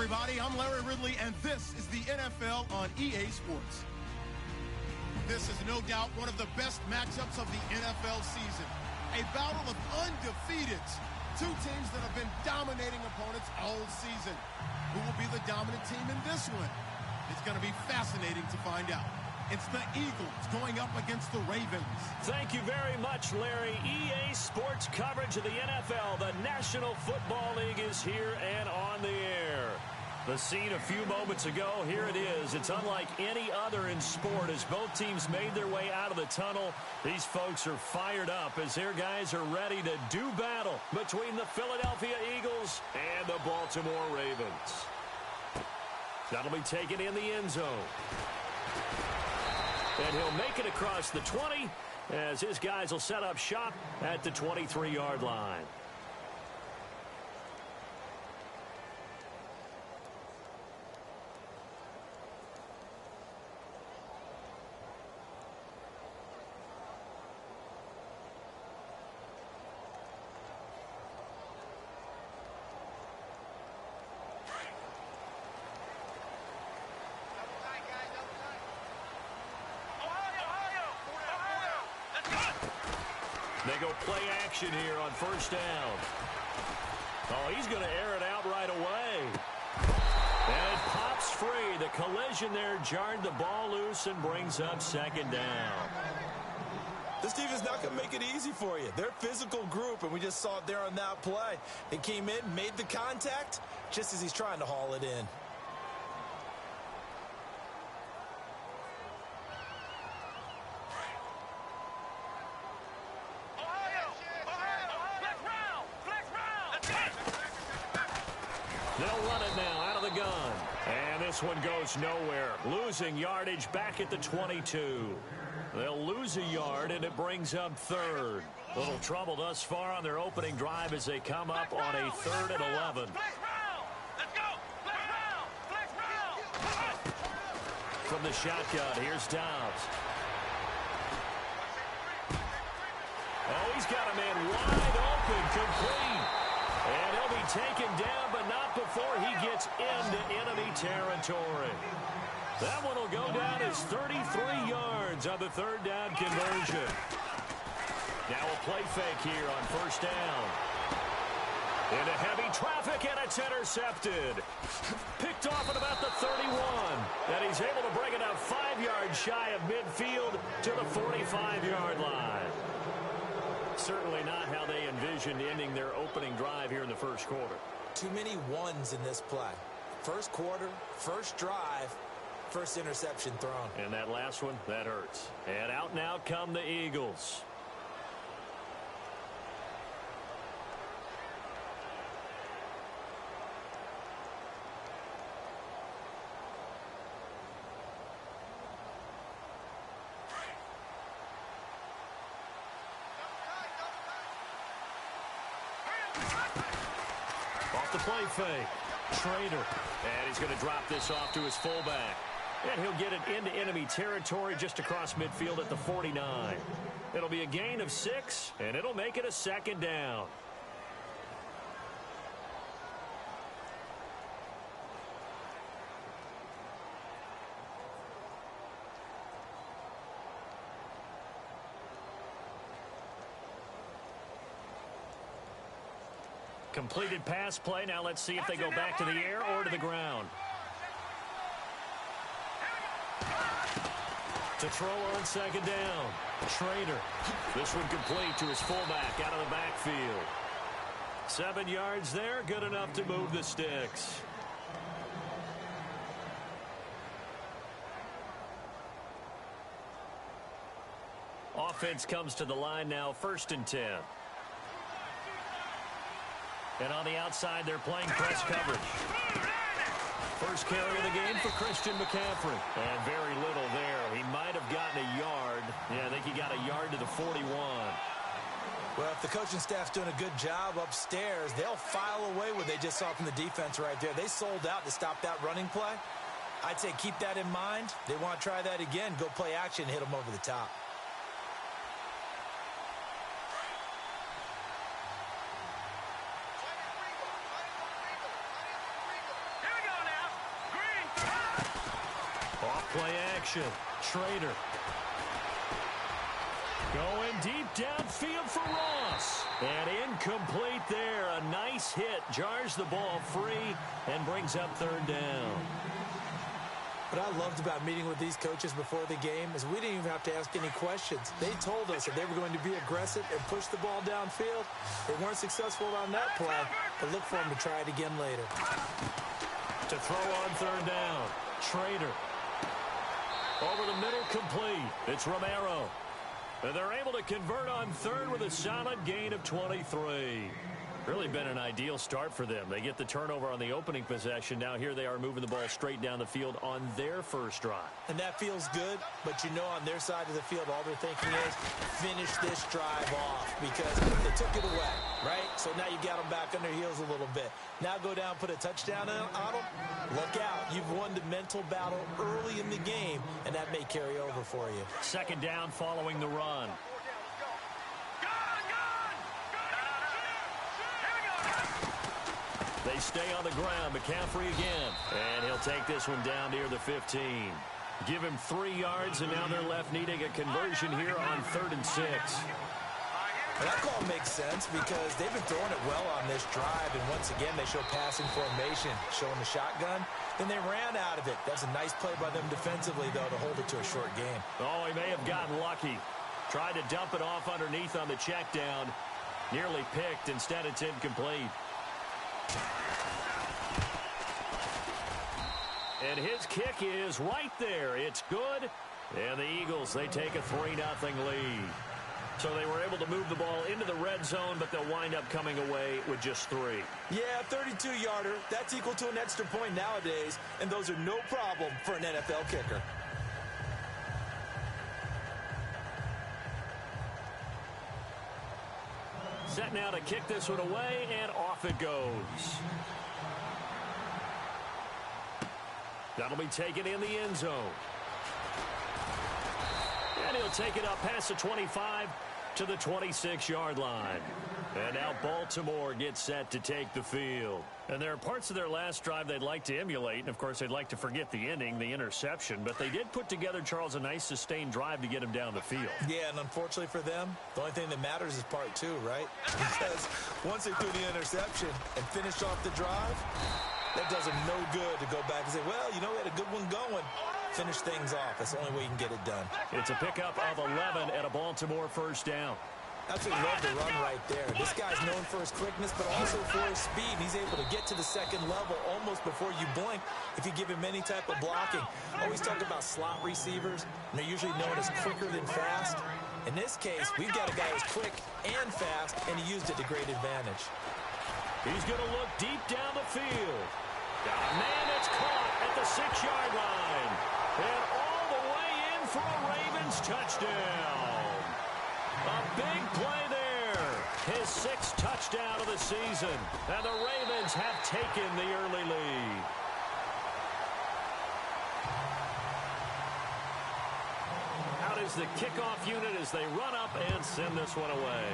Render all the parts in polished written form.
everybody. I'm Larry Ridley, and this is the NFL on EA Sports. This is no doubt one of the best matchups of the NFL season. A battle of undefeateds. Two teams that have been dominating opponents all season. Who will be the dominant team in this one? It's going to be fascinating to find out. It's the Eagles going up against the Ravens. Thank you very much, Larry. EA Sports coverage of the NFL. The National Football League is here and on the air. The scene a few moments ago, here it is. It's unlike any other in sport as both teams made their way out of the tunnel. These folks are fired up as their guys are ready to do battle between the Philadelphia Eagles and the Baltimore Ravens. That'll be taken in the end zone. And he'll make it across the 20 as his guys will set up shop at the 23-yard line. They go play action here on first down. Oh, he's going to air it out right away. And it pops free. The collision there jarred the ball loose and brings up second down. This defense not going to make it easy for you. They're a physical group, and we just saw it there on that play. They came in, made the contact, just as he's trying to haul it in. They'll run it now out of the gun. And this one goes nowhere. Losing yardage back at the 22. They'll lose a yard, and it brings up third. Little trouble thus far on their opening drive as they come up on a 3rd and 11. From the shotgun, here's Dobbs. Oh, he's got a man wide open, complete. And he'll be taken down, but not before he gets into enemy territory. That one will go down as 33 yards on the 3rd down conversion. Now a play fake here on first down. Into heavy traffic, and it's intercepted. Picked off at about the 31. And he's able to bring it up 5 yards shy of midfield to the 45-yard line. Certainly not how they envisioned ending their opening drive here in the first quarter. Too many ones in this play. First quarter, first drive, first interception thrown. And that last one, that hurts. And out now come the Eagles. Off the play fake. Trader. And he's going to drop this off to his fullback. And he'll get it into enemy territory just across midfield at the 49. It'll be a gain of 6, and it'll make it a 2nd down. Completed pass play. Now let's see if they go back to the air or to the ground. To throw on 2nd down. Trader. This one complete to his fullback out of the backfield. 7 yards there. Good enough to move the sticks. Offense comes to the line now. 1st and 10. And on the outside, they're playing press coverage. First carry of the game for Christian McCaffrey. And very little there. He might have gotten a yard. Yeah, I think he got a yard to the 41. Well, if the coaching staff's doing a good job upstairs, they'll file away what they just saw from the defense right there. They sold out to stop that running play. I'd say keep that in mind. They want to try that again. Go play action and hit them over the top. Here we go Play action. Schrader. Going deep downfield for Ross. And incomplete there. A nice hit. Jars the ball free and brings up third down. What I loved about meeting with these coaches before the game is we didn't even have to ask any questions. They told us that they were going to be aggressive and push the ball downfield. They weren't successful on that play, but look for them to try it again later. To throw on third down. Schrader. Over the middle, complete. It's Romero. And they're able to convert on third with a solid gain of 23. Really been an ideal start for them. They get the turnover on the opening possession. Now here they are moving the ball straight down the field on their first drive. And that feels good, but you know on their side of the field, all they're thinking is finish this drive off because they took it away, right? So now you got them back on their heels a little bit. Now go down, put a touchdown on them. Look out. You've won the mental battle early in the game, and that may carry over for you. Second down following the run. They stay on the ground. McCaffrey again. And he'll take this one down near the 15. Give him 3 yards, and now they're left needing a conversion here on 3rd and 6. Well, that call makes sense because they've been throwing it well on this drive, and once again, they show passing formation, showing the shotgun. Then they ran out of it. That's a nice play by them defensively, though, to hold it to a short game. Oh, he may have gotten lucky. Tried to dump it off underneath on the check down. Nearly picked. Instead, it's incomplete. And his kick is right there. It's good. And the Eagles, they take a 3-0 lead. So they were able to move the ball into the red zone, but they'll wind up coming away with just 3. Yeah, 32-yarder. That's equal to an extra point nowadays, and those are no problem for an NFL kicker. Set now to kick this one away, and off it goes. That'll be taken in the end zone. And he'll take it up past the 25 to the 26-yard line. And now Baltimore gets set to take the field. And there are parts of their last drive they'd like to emulate. And, of course, they'd like to forget the ending, the interception. But they did put together, Charles, a nice sustained drive to get him down the field. Yeah, and unfortunately for them, the only thing that matters is part 2, right? Because once they threw the interception and finished off the drive, that does them no good to go back and say, well, you know, we had a good one going. Finish things off. That's the only way you can get it done. It's a pickup of 11 at a Baltimore first down. Absolutely love the run right there. This guy's known for his quickness, but also for his speed. He's able to get to the second level almost before you blink if you give him any type of blocking. Always talk about slot receivers, and they're usually known as quicker than fast. In this case, we've got a guy who's quick and fast, and he used it to great advantage. He's going to look deep down the field. Man, it's caught at the 6-yard line. And all the way in for a Ravens touchdown. A big play there. His 6th touchdown of the season. And the Ravens have taken the early lead. Out is the kickoff unit as they run up and send this one away.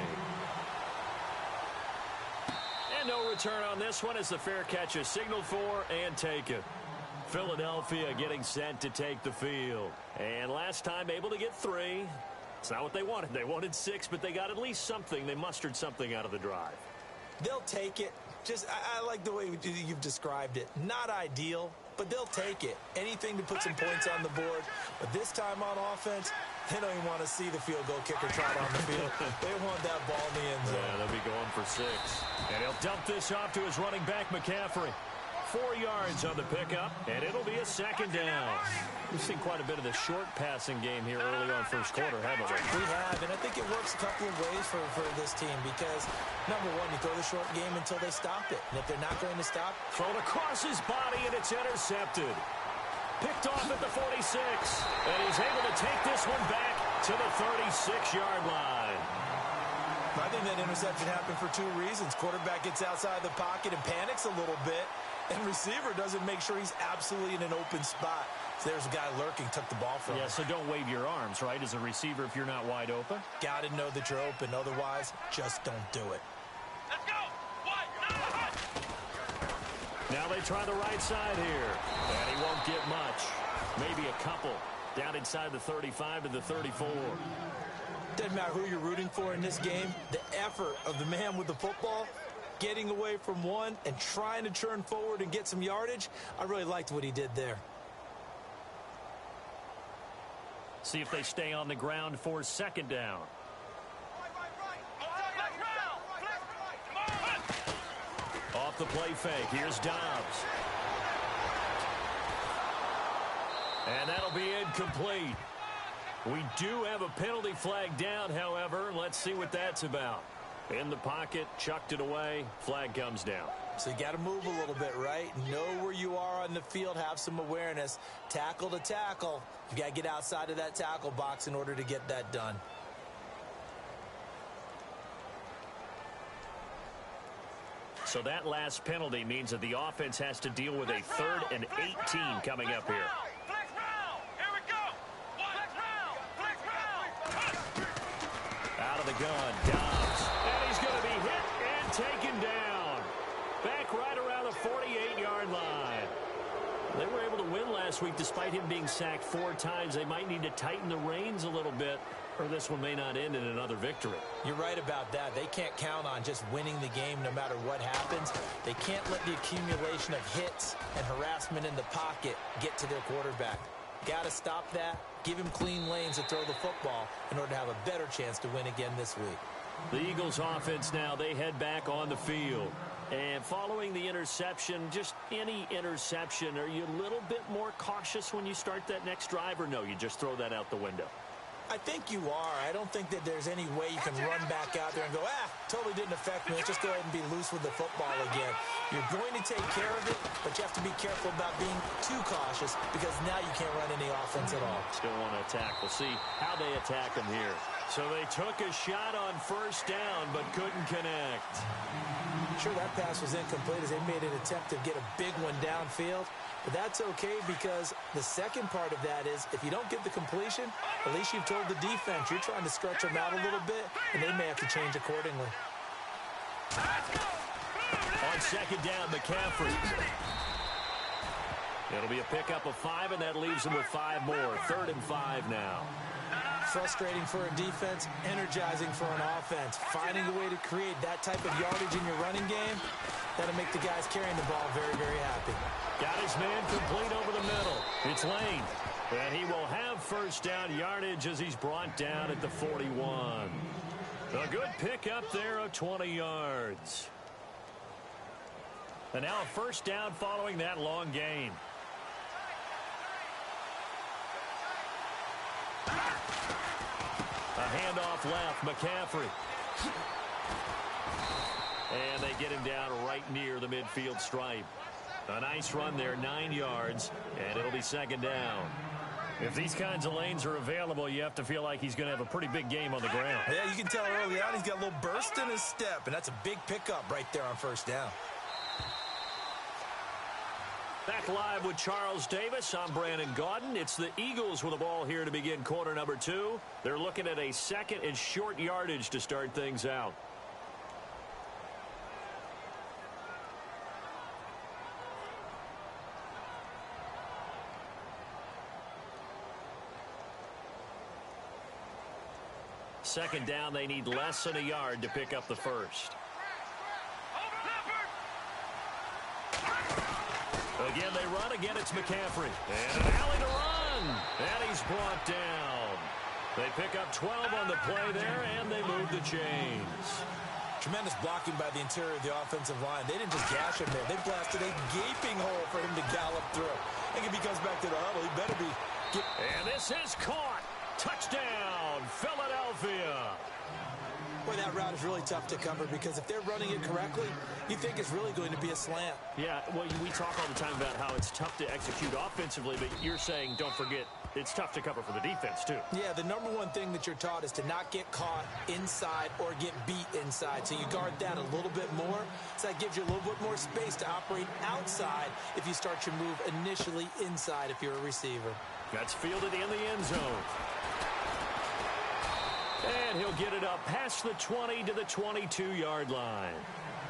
And no return on this one as the fair catch is signaled for and taken. Philadelphia getting set to take the field. And last time able to get 3. It's not what they wanted. They wanted 6, but they got at least something. They mustered something out of the drive. They'll take it. Just, I like the way you've described it. Not ideal, but they'll take it. Anything to put some points on the board. But this time on offense, they don't even want to see the field goal kicker trot on the field. They want that ball in the end zone. Yeah, they'll be going for 6. And he'll dump this off to his running back, McCaffrey. 4 yards on the pickup, and it'll be a 2nd down. We've seen quite a bit of the short passing game here early on first quarter, haven't we? We have, and I think it works a couple of ways for this team because, number one, you throw the short game until they stop it. And if they're not going to stop, thrown across his body, and it's intercepted. Picked off at the 46, and he's able to take this one back to the 36-yard line. I think that interception happened for 2 reasons. Quarterback gets outside the pocket and panics a little bit, and receiver doesn't make sure he's absolutely in an open spot. So there's a guy lurking, took the ball from him. Yeah, so don't wave your arms, right, as a receiver if you're not wide open. Got to know that you're open. Otherwise, just don't do it. Let's go! Now they try the right side here, and he won't get much. maybe a couple down inside the 35 to the 34. Doesn't matter who you're rooting for in this game. The effort of the man with the football, getting away from one and trying to turn forward and get some yardage, I really liked what he did there. See if they stay on the ground for second down. Off the play fake, here's Dobbs. And that'll be incomplete. We do have a penalty flag down, however. Let's see what that's about. In the pocket, chucked it away, flag comes down. So you got to move a little bit, right? Know where you are on the field, have some awareness. Tackle to tackle. You got to get outside of that tackle box in order to get that done. So that last penalty means that the offense has to deal with a 3rd and 18 coming up here. Out of the gun, Dobbs. And he's going to be hit and taken down. Back right around the 48-yard line. They were able to win last week despite him being sacked 4 times. They might need to tighten the reins a little bit, or this one may not end in another victory. You're right about that. They can't count on just winning the game no matter what happens. They can't let the accumulation of hits and harassment in the pocket get to their quarterback. Got to stop that. Give him clean lanes to throw the football in order to have a better chance to win again this week. The Eagles offense now, they head back on the field. And following the interception, just any interception, are you a little bit more cautious when you start that next drive, or no, you just throw that out the window? I think you are. I don't think that there's any way you can run back out there and go, totally didn't affect me. Let's just go ahead and be loose with the football again. You're going to take care of it, but you have to be careful about being too cautious because now you can't run any offense at all. Still want to attack. We'll see how they attack them here. So they took a shot on first down, but couldn't connect. Sure, that pass was incomplete as they made an attempt to get a big one downfield. But that's okay because the second part of that is if you don't get the completion, at least you've told the defense you're trying to stretch them out a little bit, and they may have to change accordingly. On second down, McCaffrey. It'll be a pickup of 5, and that leaves them with 5 more. 3rd and 5 now. Frustrating for a defense, energizing for an offense. Finding a way to create that type of yardage in your running game, that'll make the guys carrying the ball very, very happy. Got his man complete over the middle. It's Lane. And he will have first down yardage as he's brought down at the 41. A good pickup there of 20 yards. And now a first down following that long gain. A handoff left, McCaffrey. And they get him down right near the midfield stripe. A nice run there, 9 yards, and it'll be second down. If these kinds of lanes are available, you have to feel like he's going to have a pretty big game on the ground. Yeah, you can tell early on he's got a little burst in his step, and that's a big pickup right there on first down. Back live with Charles Davis. I'm Brandon Gaudin. It's the Eagles with the ball here to begin quarter number 2. They're looking at a 2nd and short yardage to start things out. Second down, they need less than a yard to pick up the first. Again, they run. Again, it's McCaffrey. And an alley to run. And he's brought down. They pick up 12 on the play there, and they move the chains. Tremendous blocking by the interior of the offensive line. They didn't just gash him there. They blasted a gaping hole for him to gallop through. I think if he comes back to the huddle, he better be... And this is caught. Touchdown, Philadelphia. Boy, that route is really tough to cover because if they're running it correctly, you think it's really going to be a slant. Yeah, well, we talk all the time about how it's tough to execute offensively, but you're saying, don't forget, it's tough to cover for the defense, too. Yeah, the number one thing that you're taught is to not get caught inside or get beat inside. So you guard that a little bit more. So that gives you a little bit more space to operate outside if you start your move initially inside if you're a receiver. That's fielded in the end zone. And he'll get it up past the 20 to the 22-yard line.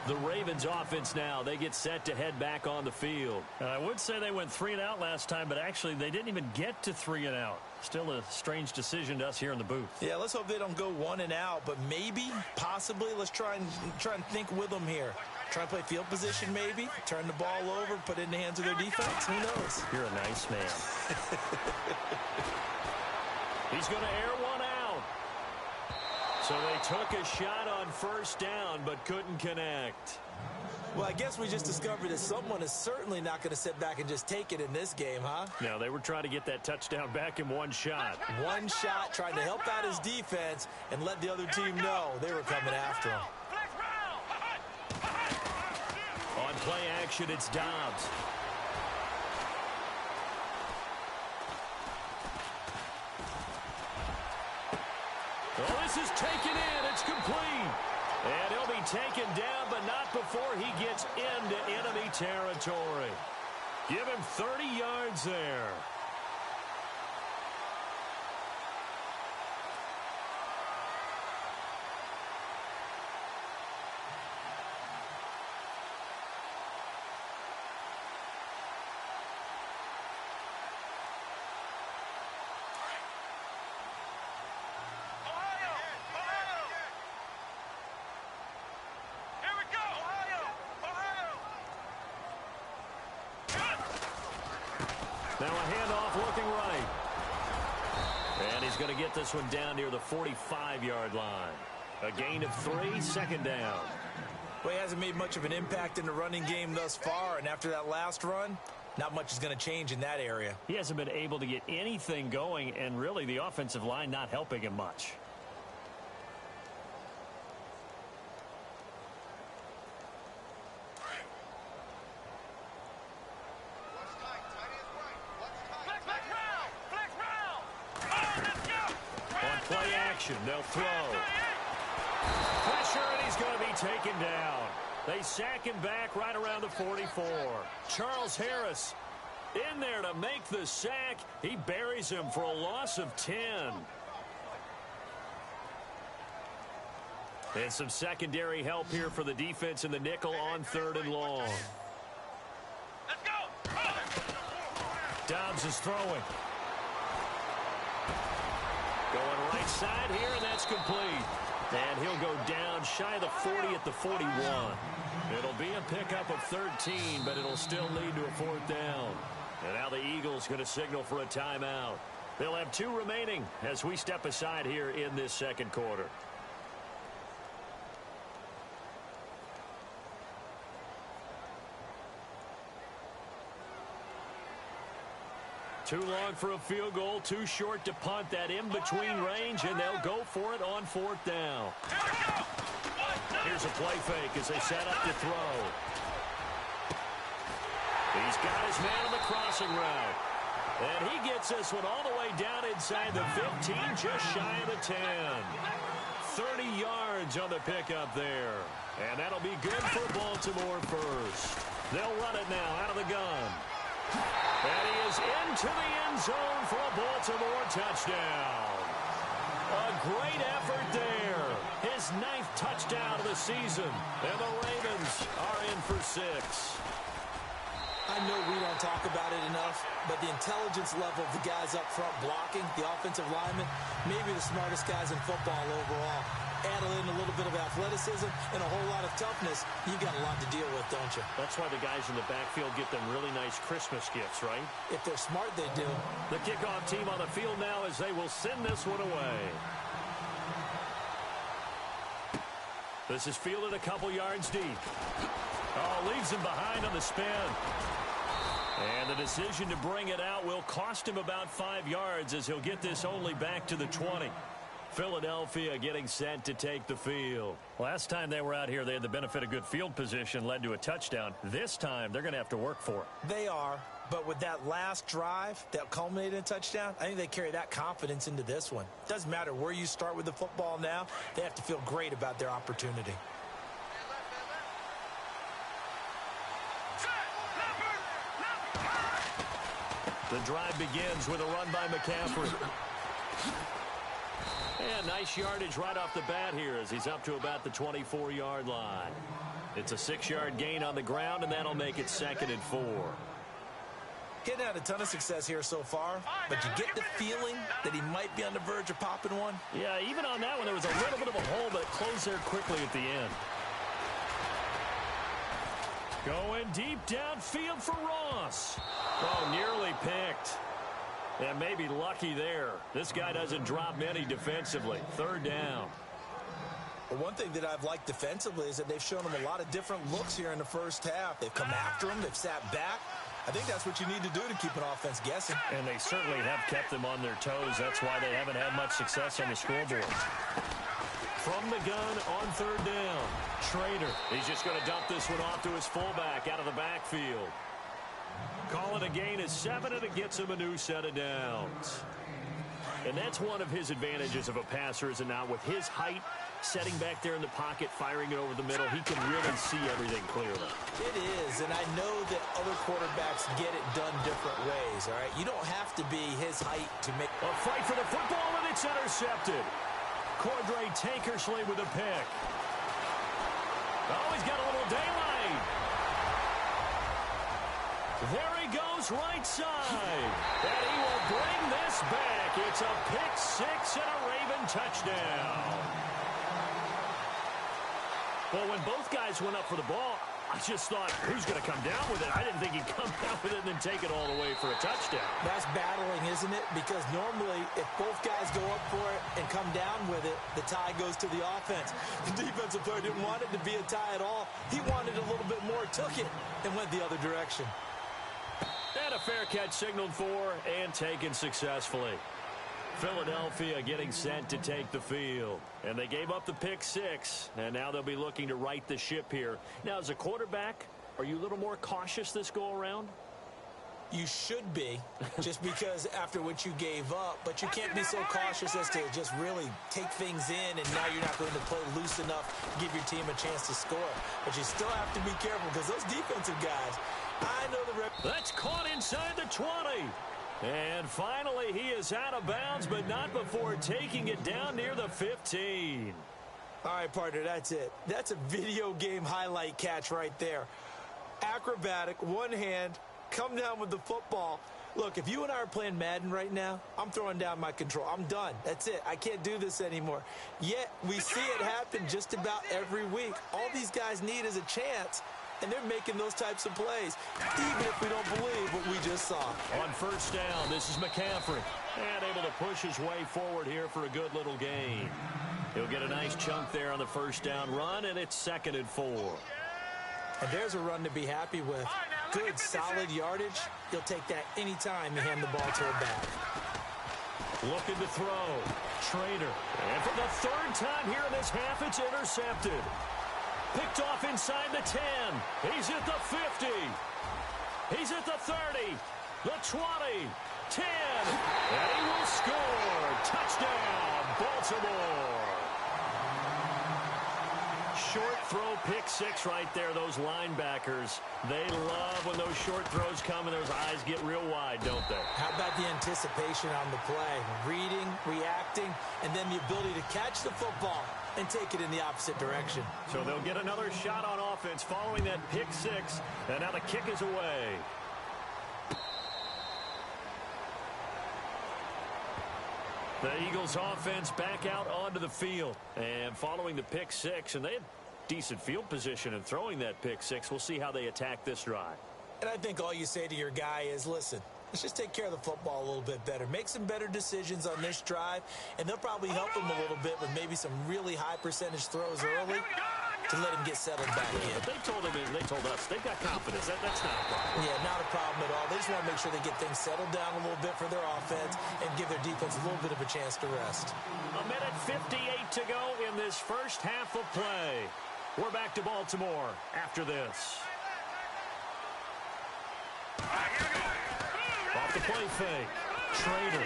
The Ravens offense now, they get set to head back on the field. I would say they went 3 and out last time, but actually they didn't even get to 3 and out. Still a strange decision to us here in the booth. Yeah, let's hope they don't go 1 and out, but maybe, possibly, let's try and think with them here. Try and play field position maybe, turn the ball over, put it in the hands of their defense. Who knows? You're a nice man. He's going to air one out. So they took a shot on first down, but couldn't connect. Well, I guess we just discovered that someone is certainly not going to sit back and just take it in this game, huh? No, they were trying to get that touchdown back in one shot. One shot, trying to help out his defense and let the other team know they were coming after him. On play action, it's Dobbs. Oh, this is taken in. It's complete. And he'll be taken down, but not before he gets into enemy territory. Give him 30 yards there. Now a handoff looking right. And he's going to get this one down near the 45-yard line. A gain of 3, second down. Well, he hasn't made much of an impact in the running game thus far, and after that last run, not much is going to change in that area. He hasn't been able to get anything going, and really the offensive line not helping him much. They'll throw. Pressure, and he's going to be taken down. They sack him back right around the 44. Charles Harris in there to make the sack. He buries him for a loss of 10. And some secondary help here for the defense in the nickel on 3rd and long. Let's go. Dobbs is throwing. Going right side here, and that's complete. And he'll go down shy of the 40 at the 41. It'll be a pickup of 13, but it'll still lead to a 4th down. And now the Eagles going to signal for a timeout. They'll have 2 remaining as we step aside here in this second quarter. Too long for a field goal, too short to punt that in-between range, and they'll go for it on 4th down. Here's a play fake as they set up to throw. He's got his man on the crossing route. And he gets this one all the way down inside the 15, just shy of the 10. 30 yards on the pickup there. And that'll be good for Baltimore first. They'll run it now out of the gun. And he is into the end zone for a Baltimore touchdown. A great effort there. His 9th touchdown of the season. And the Ravens are in for 6. I know we don't talk about it enough, but the intelligence level of the guys up front blocking, the offensive linemen, maybe the smartest guys in football overall. Add in a little bit of athleticism and a whole lot of toughness, you got a lot to deal with, don't you? That's why the guys in the backfield get them really nice Christmas gifts, right? If they're smart, they do. The kickoff team on the field now as they will send this one away. This is fielded a couple yards deep. Oh, leaves him behind on the spin. And the decision to bring it out will cost him about 5 yards as he'll get this only back to the 20. Philadelphia getting set to take the field. Last time they were out here, they had the benefit of good field position, led to a touchdown. This time, they're going to have to work for it. They are, but with that last drive that culminated in a touchdown, I think they carry that confidence into this one. Doesn't matter where you start with the football now, they have to feel great about their opportunity. The drive begins with a run by McCaffrey. And nice yardage right off the bat here as he's up to about the 24-yard line. It's a 6-yard gain on the ground, and that'll make it 2nd and 4. Getting had a ton of success here so far, but you get the feeling that he might be on the verge of popping one. Yeah, even on that one, there was a little bit of a hole, but it closed there quickly at the end. Going deep downfield for Ross. Oh, nearly picked. And maybe lucky there. This guy doesn't drop many defensively. 3rd down. Well, one thing that I've liked defensively is that they've shown him a lot of different looks here in the first half. They've come after him. They've sat back. I think that's what you need to do to keep an offense guessing. And they certainly have kept them on their toes. That's why they haven't had much success on the scoreboard. From the gun on 3rd down. Schrader. He's just going to dump this one off to his fullback out of the backfield. Call it a gain of 7, and it gets him a new set of downs. And that's one of his advantages of a passer, is it not? With his height, setting back there in the pocket, firing it over the middle, he can really see everything clearly. It is, and I know that other quarterbacks get it done different ways, all right? You don't have to be his height to make... A fight for the football, and it's intercepted. Cordray Tankersley with a pick. Oh, he's got a little daylight. There he goes, right side. And he will bring this back. It's a pick 6 and a Raven touchdown. Well, when both guys went up for the ball, I just thought, who's going to come down with it? I didn't think he'd come down with it and then take it all the way for a touchdown. That's battling, isn't it? Because normally, if both guys go up for it and come down with it, the tie goes to the offense. The defensive player didn't want it to be a tie at all. He wanted a little bit more, took it, and went the other direction. And a fair catch signaled for and taken successfully. Philadelphia getting set to take the field. And they gave up the pick 6, and now they'll be looking to right the ship here. Now, as a quarterback, are you a little more cautious this go-around? You should be, just because after what you gave up, but you can't be so cautious as to just really take things in, and now you're not going to play loose enough to give your team a chance to score. But you still have to be careful, because those defensive guys, I know the rep. That's caught inside the 20. And finally, he is out of bounds, but not before taking it down near the 15. All right, partner, that's it. That's a video game highlight catch right there. Acrobatic, one hand, come down with the football. Look, if you and I are playing Madden right now, I'm throwing down my control. I'm done. That's it. I can't do this anymore. Yet, we see it happen just about every week. All these guys need is a chance. And they're making those types of plays, even if we don't believe what we just saw. On 1st down, this is McCaffrey. And able to push his way forward here for a good little gain. He'll get a nice chunk there on the 1st down run, and it's 2nd and 4. And there's a run to be happy with. Good, solid yardage. He'll take that anytime you hand the ball to a back. Looking to throw. Schrader. And for the 3rd time here in this half, it's intercepted. Picked off inside the 10. He's at the 50. He's at the 30. The 20. 10. And he will score. Touchdown, Baltimore. Short throw, pick 6 right there. Those linebackers, they love when those short throws come and those eyes get real wide, don't they? How about the anticipation on the play? Reading, reacting, and then the ability to catch the football and take it in the opposite direction. So they'll get another shot on offense following that pick 6, and now the kick is away. The Eagles offense back out onto the field, and following the pick 6, and they had decent field position in throwing that pick 6. We'll see how they attack this drive. And I think all you say to your guy is, listen, let's just take care of the football a little bit better. Make some better decisions on this drive, and they'll probably help him a little bit with maybe some really high percentage throws early to let him get settled back in. But they told us they've got confidence. That's not a problem. Yeah, not a problem at all. They just want to make sure they get things settled down a little bit for their offense and give their defense a little bit of a chance to rest. A minute 58 to go in this first half of play. We're back to Baltimore after this. Off the play fake. Schrader.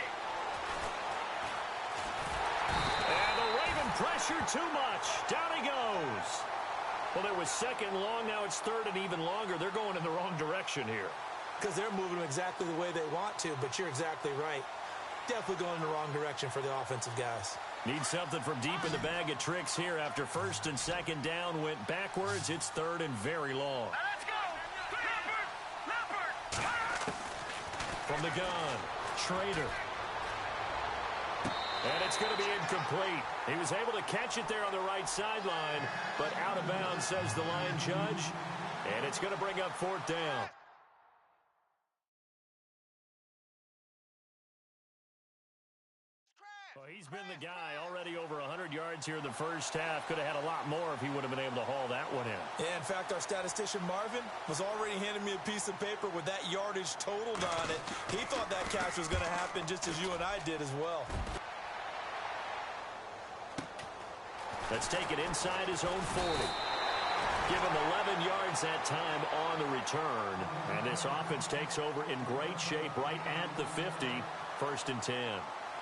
And the Raven pressure too much. Down he goes. Well, there was 2nd long. Now it's 3rd and even longer. They're going in the wrong direction here. Because they're moving them exactly the way they want to, but you're exactly right. definitely going in the wrong direction for the offensive guys. Need something from deep in the bag of tricks here. After first and second down went backwards, it's third and very long. Let's go! Leopard! From the gun, Schrader. And it's going to be incomplete. He was able to catch it there on the right sideline, but out of bounds, says the line judge. And it's going to bring up fourth down. Well, he's been the guy already over 100 yards here in the first half. Could have had a lot more if he would have been able to haul that one in. Yeah, in fact, our statistician Marvin was already handing me a piece of paper with that yardage totaled on it. He thought that catch was going to happen just as you and I did as well. Let's take it inside his own 40. Give him 11 yards that time on the return. And this offense takes over in great shape right at the 50. First and 10.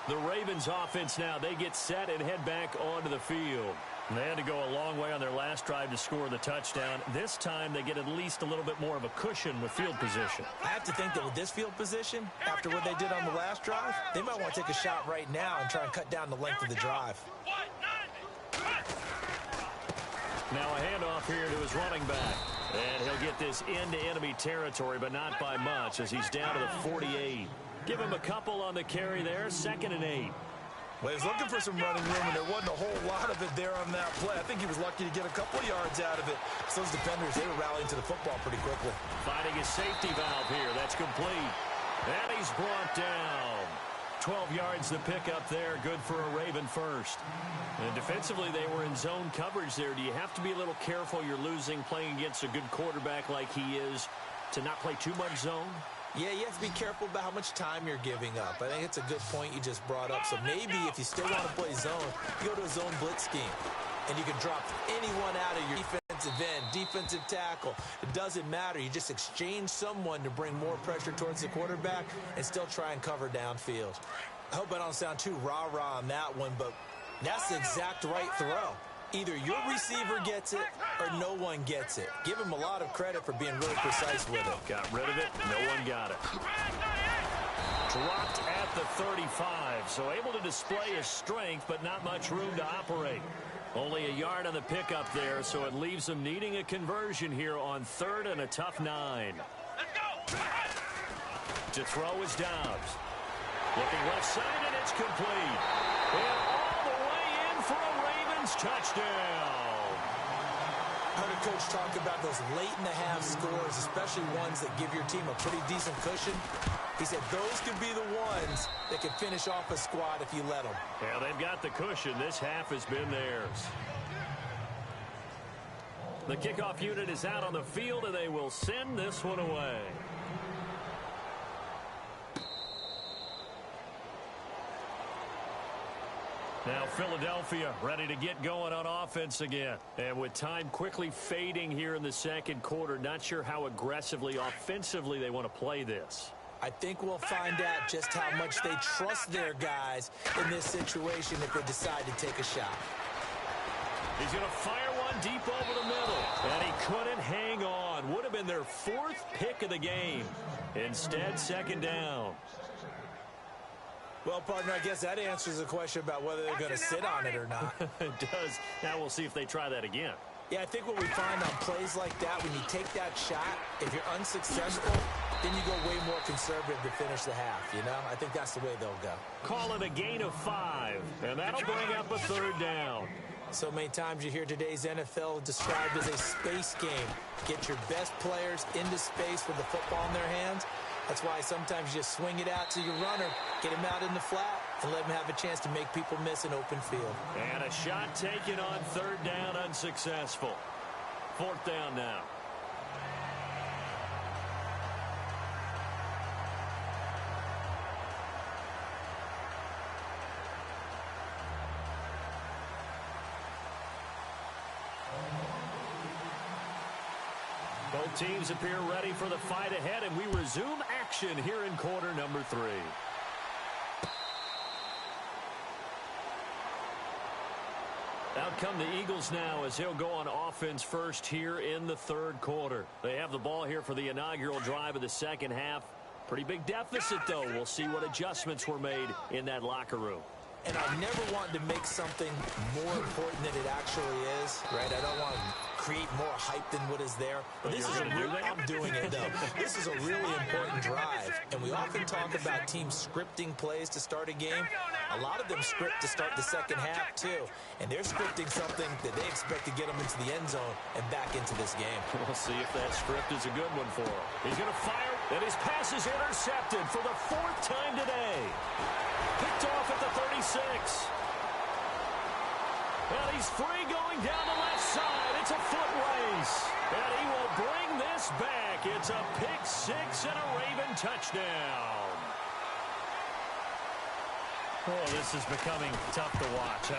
The Ravens offense now, they get set and head back onto the field. They had to go a long way on their last drive to score the touchdown. This time they get at least a little bit more of a cushion with field position. I have to think that with this field position, after what they did on the last drive, they might want to take a shot right now and try and cut down the length of the drive. Now a handoff here to his running back. And he'll get this into enemy territory, but not by much as he's down to the 48. Give him a couple on the carry there, 2nd and 8. Well, he was looking for some running room, and there wasn't a whole lot of it there on that play. I think he was lucky to get a couple of yards out of it. So those defenders, they were rallying to the football pretty quickly. Finding his safety valve here. That's complete. And he's brought down. 12 yards to pick up there. Good for a Raven first. And defensively, they were in zone coverage there. Do you have to be a little careful? You're losing, playing against a good quarterback like he is, to not play too much zone? Yeah, you have to be careful about how much time you're giving up. I think it's a good point you just brought up. So maybe if you still want to play zone, you go to a zone blitz scheme. And you can drop anyone out of your defensive end, defensive tackle. It doesn't matter. You just exchange someone to bring more pressure towards the quarterback and still try and cover downfield. I hope I don't sound too rah-rah on that one, but that's the exact right throw. Either your receiver gets it or no one gets it. Give him a lot of credit for being really precise with it. Got rid of it. No one got it. Dropped at the 35, so able to display his strength, but not much room to operate. Only a yard on the pickup there, so it leaves him needing a conversion here on 3rd and a tough 9. Let's go! To throw is Dobbs. Looking left side, and it's complete. And all the way in for a Ravens touchdown. I heard a coach talk about those late-in-the-half scores, especially ones that give your team a pretty decent cushion. He said those could be the ones that could finish off a squad if you let them. Yeah, they've got the cushion. This half has been theirs. The kickoff unit is out on the field, and they will send this one away. Now Philadelphia ready to get going on offense again. And with time quickly fading here in the second quarter, not sure how aggressively, offensively they want to play this. I think we'll find out just how much they trust their guys in this situation if they decide to take a shot. He's going to fire one deep over the middle. And he couldn't hang on. Would have been their 4th pick of the game. Instead, 2nd down. Well, partner, I guess that answers the question about whether they're going to sit on it or not. It does. Now we'll see if they try that again. Yeah, I think what we find on plays like that, when you take that shot, if you're unsuccessful, then you go way more conservative to finish the half, you know? I think that's the way they'll go. Call it a gain of 5, and that'll bring up a 3rd down. So many times you hear today's NFL described as a space game. Get your best players into space with the football in their hands. That's why sometimes you just swing it out to your runner, get him out in the flat, and let him have a chance to make people miss an open field. And a shot taken on 3rd down, unsuccessful. 4th down now. Both teams appear ready for the fight ahead, and we resume action here in quarter number 3. Out come the Eagles now as he'll go on offense first here in the 3rd quarter. They have the ball here for the inaugural drive of the second half. Pretty big deficit, though. We'll see what adjustments were made in that locker room. And I never wanted to make something more important than it actually is, right? I don't want to create more hype than what is there. But this is I'm doing it, though. This is a really important drive. And we often talk about teams scripting plays to start a game. A lot of them script to start the second half, too. And they're scripting something that they expect to get them into the end zone and back into this game. We'll see if that script is a good one for him. He's going to fire, and his pass is intercepted for the 4th time today. Picked off at the 36. And he's free going down the left side. It's a foot race. And he will bring this back. It's a pick 6 and a Raven touchdown. Oh, this is becoming tough to watch.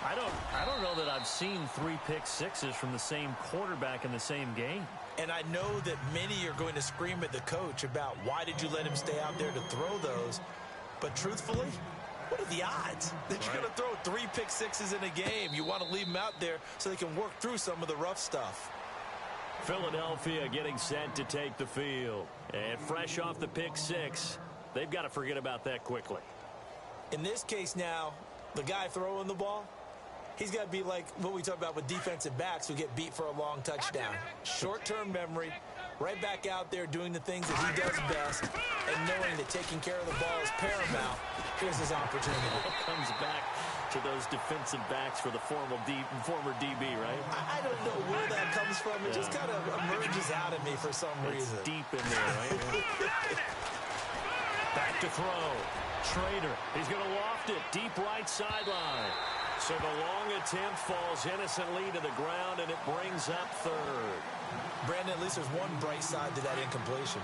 I don't know that I've seen 3 pick 6s from the same quarterback in the same game. And I know that many are going to scream at the coach about why did you let him stay out there to throw those. But truthfully, what are the odds that you're going to throw 3 pick 6s in a game? You want to leave them out there so they can work through some of the rough stuff. Philadelphia getting set to take the field. And fresh off the pick 6, they've got to forget about that quickly. In this case now, the guy throwing the ball, he's got to be like what we talk about with defensive backs who get beat for a long touchdown. Short-term memory, right back out there doing the things that he does best, and knowing that taking care of the ball is paramount. Here's his opportunity. Comes back to those defensive backs for the former DB, right? I don't know where that comes from. It just kind of emerges out of me for some reason. It's deep in there, right? Back to throw. Schrader. He's going to loft it. Deep right sideline. So the long attempt falls innocently to the ground, and it brings up 3rd. Brandon, at least there's one bright side to that incompletion.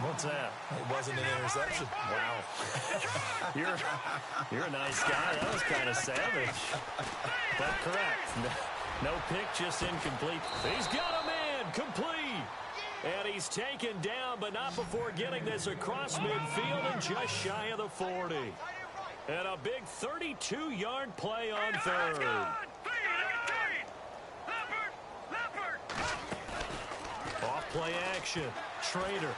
What's that? It wasn't an interception. Wow. You're a nice guy. That was kind of savage. But correct. No pick, just incomplete. He's got a man. Complete. And he's taken down, but not before getting this across midfield and just shy of the 40. And a big 32-yard play on 3rd. Off play action. Schrader.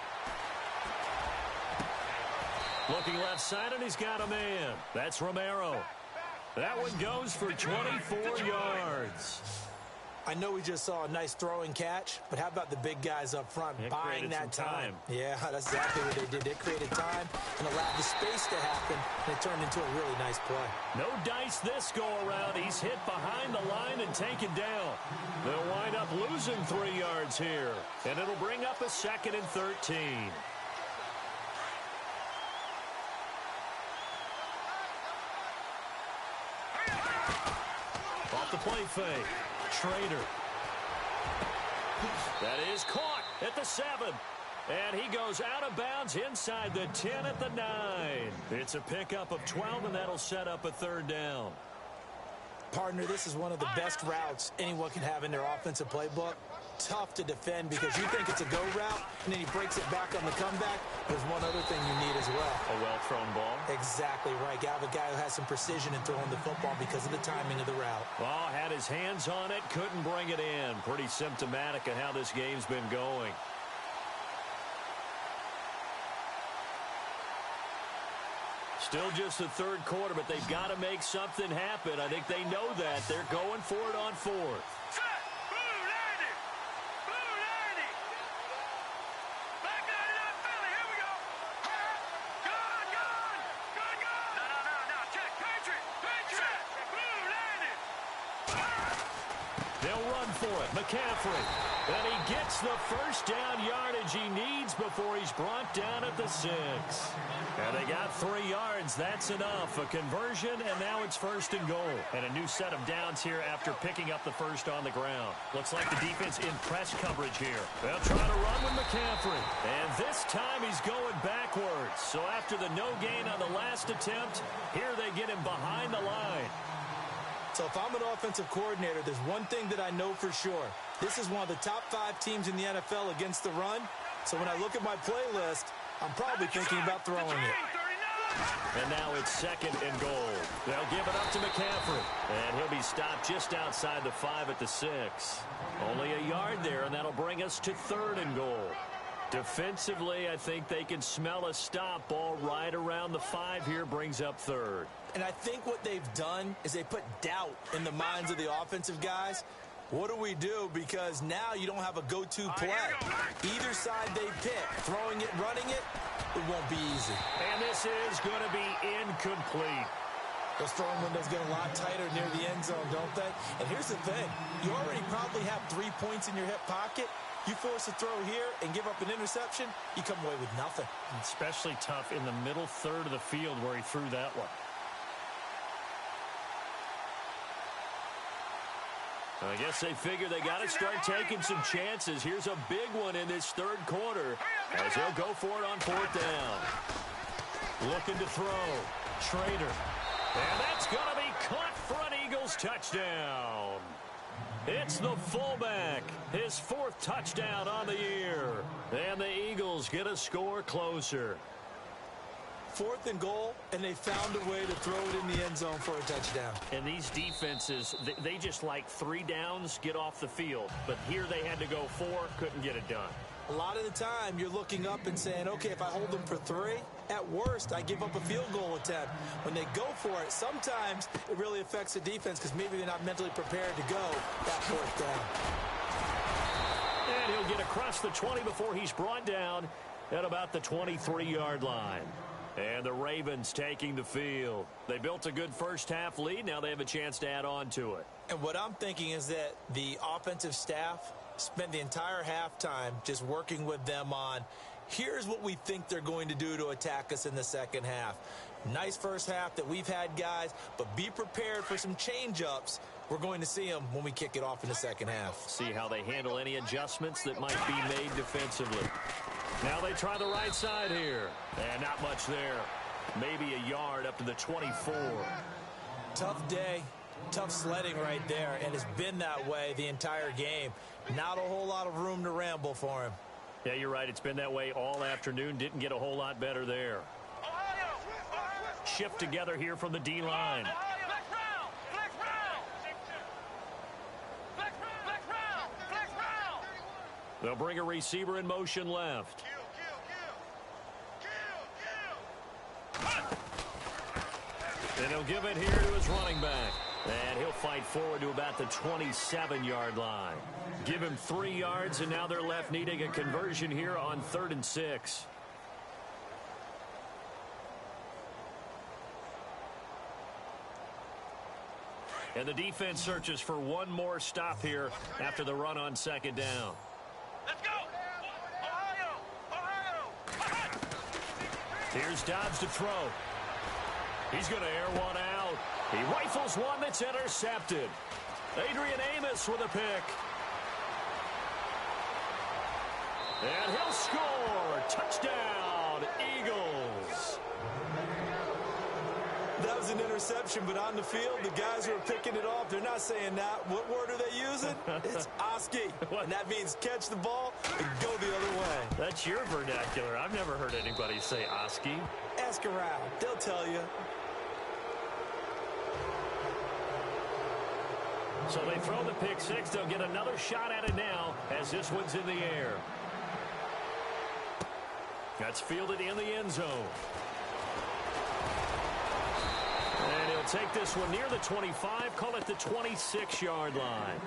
Looking left side, and he's got a man. That's Romero. That one goes for 24 yards. I know we just saw a nice throwing catch, but how about the big guys up front buying that time? Yeah, that's exactly what they did. They created time and allowed the space to happen, and it turned into a really nice play. No dice this go-around. He's hit behind the line and taken down. They'll wind up losing 3 yards here, and it'll bring up a 2nd and 13. Off the play fake. Schrader. That is caught at the 7. And he goes out of bounds inside the 10 at the 9. It's a pickup of 12, and that'll set up a 3rd down. Partner, this is one of the best routes anyone can have in their offensive playbook. Tough to defend because you think it's a go route, and then he breaks it back on the comeback. There's one other thing you need as well. A well-thrown ball. Exactly right. You have a guy who has some precision in throwing the football because of the timing of the route. Well, had his hands on it, couldn't bring it in. Pretty symptomatic of how this game's been going. Still just the 3rd quarter, but they've got to make something happen. I think they know that. They're going for it on 4th. McCaffrey, and he gets the 1st down yardage he needs before he's brought down at the 6. And they got 3 yards. That's enough. A conversion, and now it's 1st and goal. And a new set of downs here after picking up the 1st on the ground. Looks like the defense in press coverage here. They'll try to run with McCaffrey. And this time he's going backwards. So after the no gain on the last attempt, here they get him behind the line. So if I'm an offensive coordinator, there's one thing that I know for sure. This is one of the top 5 teams in the NFL against the run. So when I look at my playlist, I'm probably thinking about throwing it. And now it's 2nd and goal. They'll give it up to McCaffrey. And he'll be stopped just outside the 5 at the 6. Only a yard there, and that'll bring us to 3rd and goal. Defensively, I think they can smell a stop. Ball right around the 5 here, brings up third. And I think what they've done is they put doubt in the minds of the offensive guys. What do we do? Because now you don't have a go-to play. Either side they pick, throwing it, running it, it won't be easy. And this is going to be incomplete. Those throwing windows get a lot tighter near the end zone, don't they? And here's the thing. You already probably have 3 points in your hip pocket. You force a throw here and give up an interception, you come away with nothing. Especially tough in the middle third of the field where he threw that one. I guess they figure they got to start taking some chances. Here's a big one in this third quarter as they'll go for it on 4th down. Looking to throw. Schrader. And that's going to be caught for an Eagles touchdown. It's the fullback. His 4th touchdown on the year. And the Eagles get a score closer. 4th and goal, and they found a way to throw it in the end zone for a touchdown. And these defenses, they just like 3 downs, get off the field. But here they had to go 4, couldn't get it done. A lot of the time, you're looking up and saying, okay, if I hold them for 3, at worst, I give up a field goal attempt. When they go for it, sometimes it really affects the defense because maybe they're not mentally prepared to go that 4th down. And he'll get across the 20 before he's brought down at about the 23-yard line. And the Ravens taking the field. They built a good first-half lead. Now they have a chance to add on to it. And what I'm thinking is that the offensive staff spent the entire halftime just working with them on, here's what we think they're going to do to attack us in the second half. Nice first half that we've had, guys, but be prepared for some change-ups. We're going to see them when we kick it off in the second half. See how they handle any adjustments that might be made defensively. Now they try the right side here. And not much there. Maybe a yard up to the 24. Tough day. Tough sledding right there, and it's been that way the entire game. Not a whole lot of room to ramble for him. Yeah, you're right. It's been that way all afternoon. Didn't get a whole lot better there. Shift together here from the D-line. They'll bring a receiver in motion left. And he'll give it here to his running back. And he'll fight forward to about the 27-yard line. Give him 3 yards, and now they're left needing a conversion here on 3rd and 6. And the defense searches for one more stop here after the run on 2nd down. Let's go! Ohio! Here's Dobbs to throw. He's going to air one out. He rifles one that's intercepted. Adrian Amos with a pick. And he'll score. Touchdown, Eagles. That was an interception, but on the field, the guys who are picking it off, they're not saying that. What word are they using? It's Oski. And that means catch the ball and go the other way. That's your vernacular. I've never heard anybody say Oski. Ask around. They'll tell you. So they throw the pick 6. They'll get another shot at it now as this one's in the air. That's fielded in the end zone. And he'll take this one near the 25, call it the 26-yard line.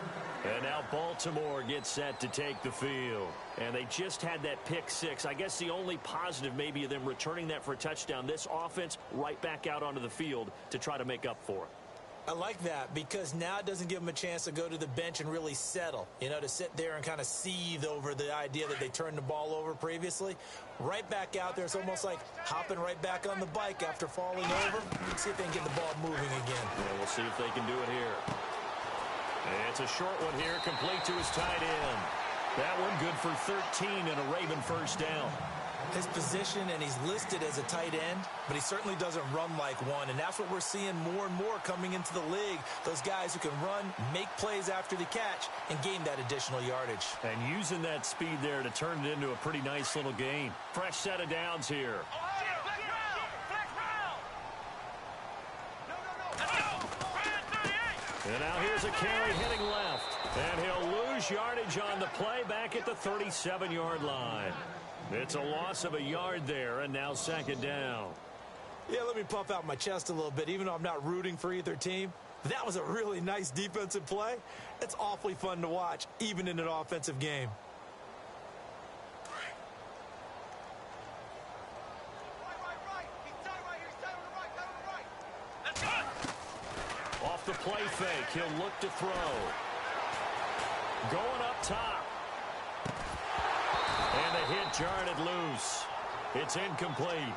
And now Baltimore gets set to take the field. And they just had that pick 6. I guess the only positive maybe of them returning that for a touchdown. This offense right back out onto the field to try to make up for it. I like that because now it doesn't give them a chance to go to the bench and really settle, to sit there and kind of seethe over the idea that they turned the ball over previously. Right back out there, it's almost like hopping right back on the bike after falling over. See if they can get the ball moving again. Yeah, we'll see if they can do it here. And it's a short one here, complete to his tight end. That one good for 13 and a Raven first down. His position, and he's listed as a tight end, but he certainly doesn't run like one, and that's what we're seeing more and more coming into the league. Those guys who can run, make plays after the catch, and gain that additional yardage. And using that speed there to turn it into a pretty nice little gain. Fresh set of downs here. And now here's a carry heading left. And he'll lose yardage on the play back at the 37-yard line. It's a loss of a yard there, and now second down. Yeah, let me puff out my chest a little bit, even though I'm not rooting for either team. That was a really nice defensive play. It's awfully fun to watch, even in an offensive game. Off the play fake, he'll look to throw. Going up top. And the hit jarred it loose. It's incomplete.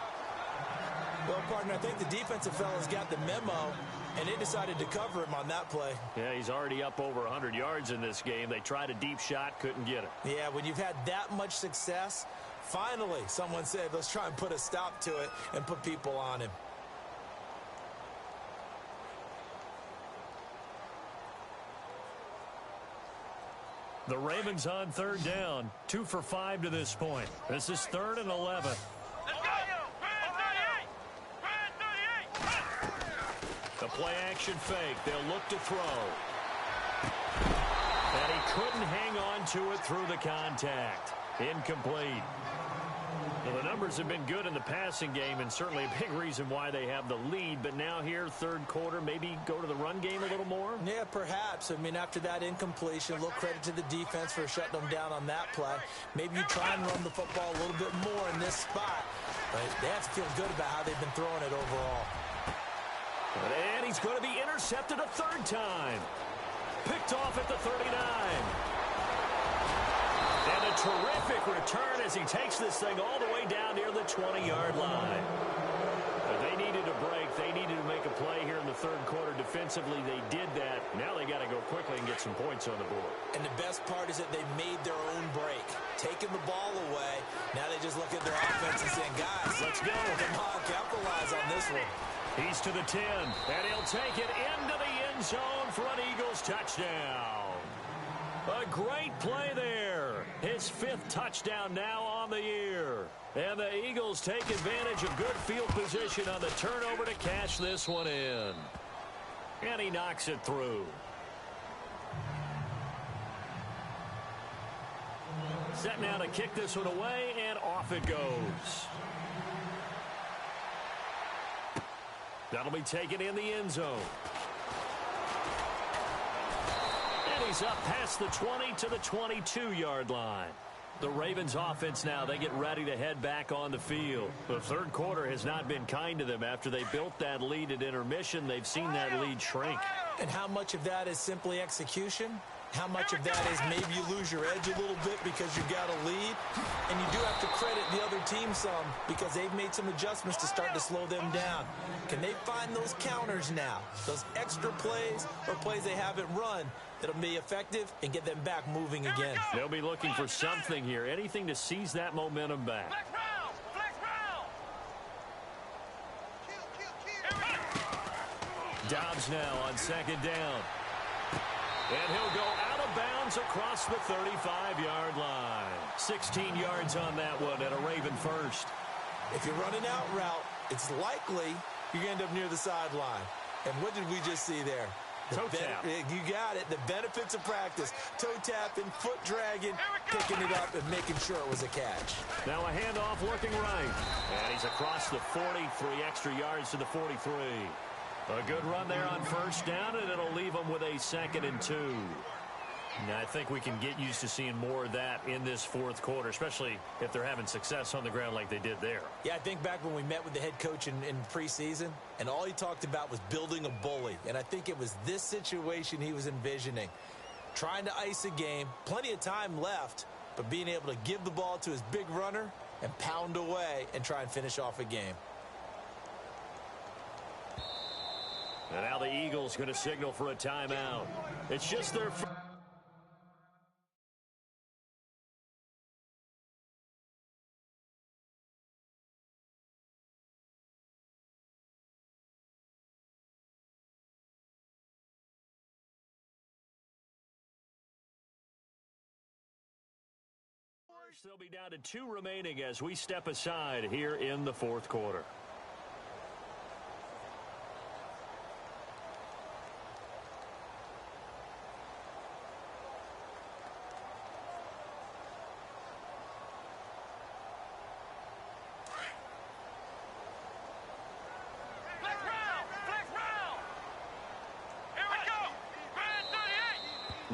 Well, partner, I think the defensive fellas got the memo, and they decided to cover him on that play. Yeah, he's already up over 100 yards in this game. They tried a deep shot, couldn't get it. Yeah, when you've had that much success, finally someone said, let's try and put a stop to it and put people on him. The Ravens on third down. 2 for 5 to this point. This is 3rd and 11. Let's go! Red 38! The play action fake. They'll look to throw. And he couldn't hang on to it through the contact. Incomplete. Well, the numbers have been good in the passing game, and certainly a big reason why they have the lead. But now here, third quarter, maybe go to the run game a little more? Yeah, perhaps. I mean, after that incompletion, a little credit to the defense for shutting them down on that play. Maybe you try and run the football a little bit more in this spot. But they have to feel good about how they've been throwing it overall. And he's going to be intercepted a third time. Picked off at the 39. And a terrific return as he takes this thing all the way down near the 20-yard line. But they needed a break. They needed to make a play here in the third quarter defensively. They did that. Now they got to go quickly and get some points on the board. And the best part is that they made their own break. Taking the ball away. Now they just look at their offense and saying, guys, let's go. Come on, capitalize on this one. He's to the 10, and he'll take it into the end zone for an Eagles touchdown. A great play there. His 5th touchdown now on the year. And the Eagles take advantage of good field position on the turnover to cash this one in. And he knocks it through. Set now to kick this one away, and off it goes. That'll be taken in the end zone. And he's up past the 20 to the 22-yard line. The Ravens offense now, they get ready to head back on the field. The third quarter has not been kind to them. After they built that lead at intermission, they've seen that lead shrink. And how much of that is simply execution? How much of that is maybe you lose your edge a little bit because you got a lead? And you do have to credit the other team some because they've made some adjustments to start to slow them down. Can they find those counters now? Those extra plays or plays they haven't run that'll be effective and get them back moving again. They'll be looking for something here, anything to seize that momentum back. Dobbs now on second down. And he'll go out of bounds across the 35-yard line. 16 yards on that one and a Raven first. If you're running out route, it's likely you're going to end up near the sideline. And what did we just see there? Toe tap. You got it. The benefits of practice. Toe tapping, foot dragging, picking it up and making sure it was a catch. Now a handoff looking right. And he's across the 40, 3 extra yards to the 43. A good run there on first down, and it'll leave them with a 2nd and 2. Now, I think we can get used to seeing more of that in this fourth quarter, especially if they're having success on the ground like they did there. Yeah, I think back when we met with the head coach in preseason, and all he talked about was building a bully. And I think it was this situation he was envisioning. Trying to ice a game, plenty of time left, but being able to give the ball to his big runner and pound away and try and finish off a game. And now the Eagles going to signal for a timeout. It's just their first. They'll be down to 2 remaining as we step aside here in the fourth quarter.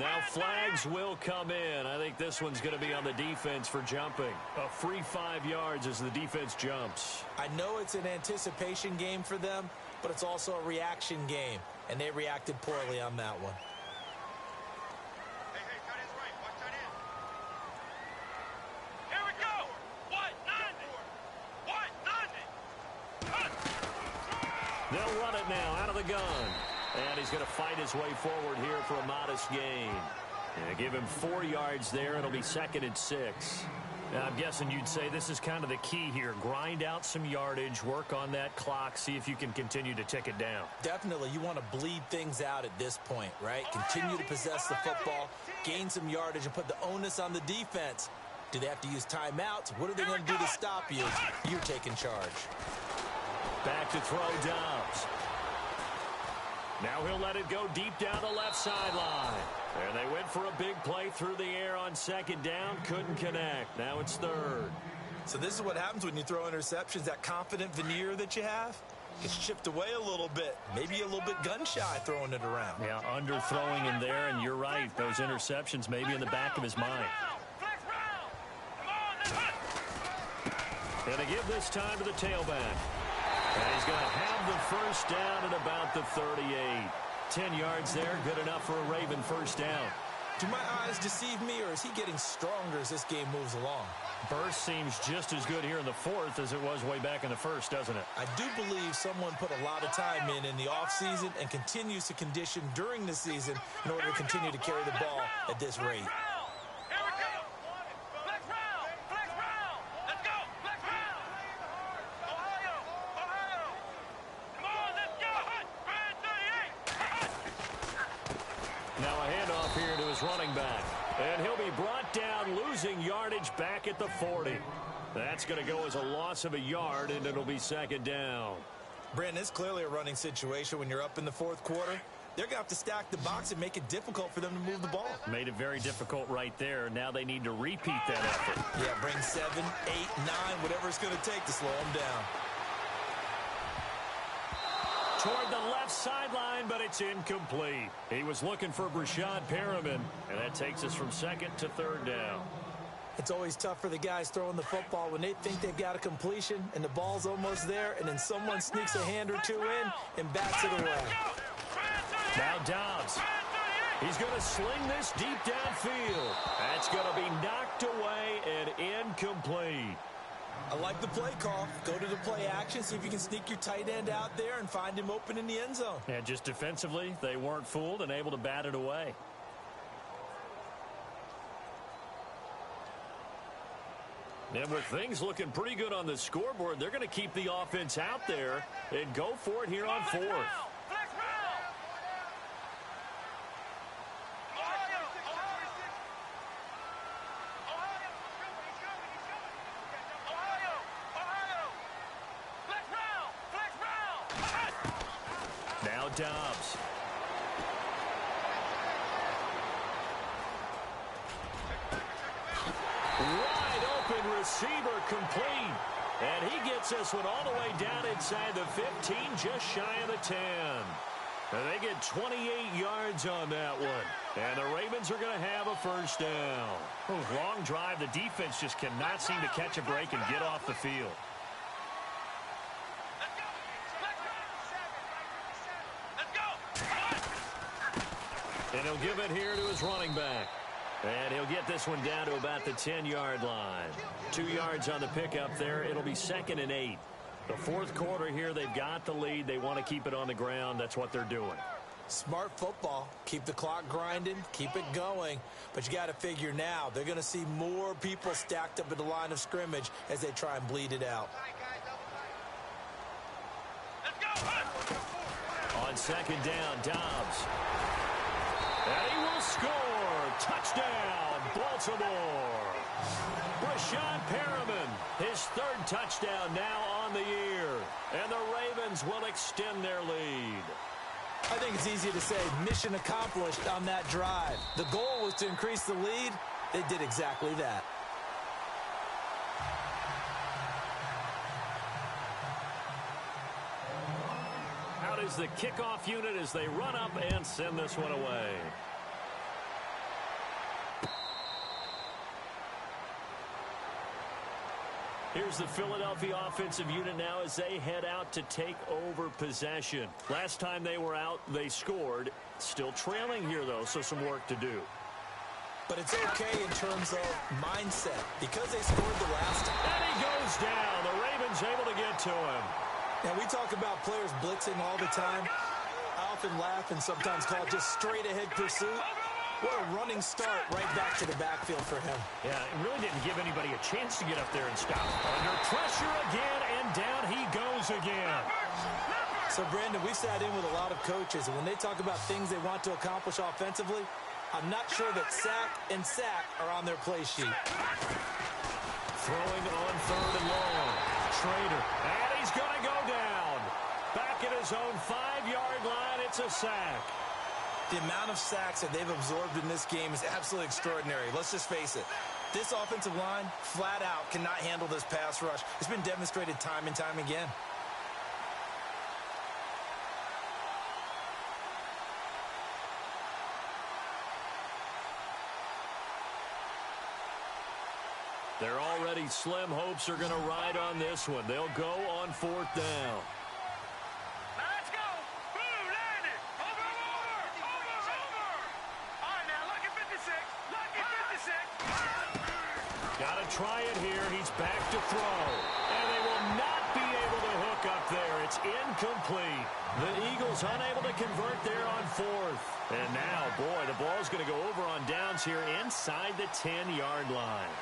Now flags will come in. I think this one's going to be on the defense for jumping. A free 5 yards as the defense jumps. I know it's an anticipation game for them, but it's also a reaction game, and they reacted poorly on that one. Hey, tight end's right. Watch tight end. Here we go. What? 90. They'll run it now out of the gun. And he's going to fight his way forward here for a modest gain. Yeah, give him 4 yards there. It'll be 2nd and 6. Now, I'm guessing you'd say this is kind of the key here. Grind out some yardage, work on that clock, see if you can continue to tick it down. Definitely, you want to bleed things out at this point, right? Continue to possess the football, gain some yardage, and put the onus on the defense. Do they have to use timeouts? What are they going to do to stop you? You're taking charge. Back to throw Dobbs. Now he'll let it go deep down the left sideline. And they went for a big play through the air on 2nd down. Couldn't connect. Now it's 3rd. So this is what happens when you throw interceptions. That confident veneer that you have gets chipped away a little bit. Maybe a little bit gun-shy throwing it around. Yeah, underthrowing in there, and you're right. Those interceptions may be in the back of his mind. And to give this time to the tailback. And he's going to have the first down at about the 38. 10 yards there, good enough for a Raven first down. Do my eyes deceive me, or is he getting stronger as this game moves along? Burst seems just as good here in the 4th as it was way back in the 1st, doesn't it? I do believe someone put a lot of time in the offseason and continues to condition during the season in order to continue to carry the ball at this rate. Running back, and he'll be brought down, losing yardage back at the 40. That's going to go as a loss of a yard, and it'll be 2nd down. Brandon, it's clearly a running situation when you're up in the 4th quarter. They're going to have to stack the box and make it difficult for them to move the ball. Made it very difficult right there. Now they need to repeat that effort. Yeah, bring 7, 8, 9, whatever it's going to take to slow them down. Toward the left sideline, but it's incomplete. He was looking for Brashad Perriman, and that takes us from 2nd to 3rd down. It's always tough for the guys throwing the football when they think they've got a completion and the ball's almost there, and then someone sneaks a hand or two in and bats it away. Now Dobbs. He's going to sling this deep downfield. That's going to be knocked away and incomplete. I like the play call. Go to the play action, see if you can sneak your tight end out there and find him open in the end zone. And just defensively, they weren't fooled and able to bat it away. And with things looking pretty good on the scoreboard, they're going to keep the offense out there and go for it here on 4th. Dobbs. Wide open receiver complete. And he gets this one all the way down inside the 15, just shy of the 10. And they get 28 yards on that one. And the Ravens are going to have a first down. Long drive. The defense just cannot seem to catch a break and get off the field. And he'll give it here to his running back. And he'll get this one down to about the 10-yard line. 2 yards on the pickup there. It'll be 2nd and 8. The 4th quarter here, they've got the lead. They want to keep it on the ground. That's what they're doing. Smart football. Keep the clock grinding. Keep it going. But you got to figure now, they're going to see more people stacked up at the line of scrimmage as they try and bleed it out. On 2nd down, Dobbs. And he will score. Touchdown, Baltimore. Brashad Perriman, his 3rd touchdown now on the year. And the Ravens will extend their lead. I think it's easy to say mission accomplished on that drive. The goal was to increase the lead. They did exactly that. Out is the kickoff unit as they run up and send this one away. Here's the Philadelphia offensive unit now as they head out to take over possession. Last time they were out, they scored. Still trailing here, though, so some work to do. But it's okay in terms of mindset because they scored the last time. And he goes down. The Ravens able to get to him. Now, we talk about players blitzing all the time. I often laugh and sometimes call it just straight-ahead pursuit. What a running start right back to the backfield for him. Yeah, it really didn't give anybody a chance to get up there and stop. Under pressure again, and down he goes again. So, Brandon, we've sat in with a lot of coaches, and when they talk about things they want to accomplish offensively, I'm not sure that sack and sack are on their play sheet. Throwing on 3rd and long. Schrader, and he's going to go down. Back at his own 5-yard line, it's a sack. The amount of sacks that they've absorbed in this game is absolutely extraordinary. Let's just face it. This offensive line, flat out, cannot handle this pass rush. It's been demonstrated time and time again. Their already slim hopes are going to ride on this one. They'll go on 4th down. Let's go. Boom, landed. Over. All right, now, lucky 56. Lucky 56. Got to try it here. He's back to throw. And they will not be able to hook up there. It's incomplete. The Eagles unable to convert there on 4th. And now, boy, the ball's going to go over on downs here inside the 10-yard line.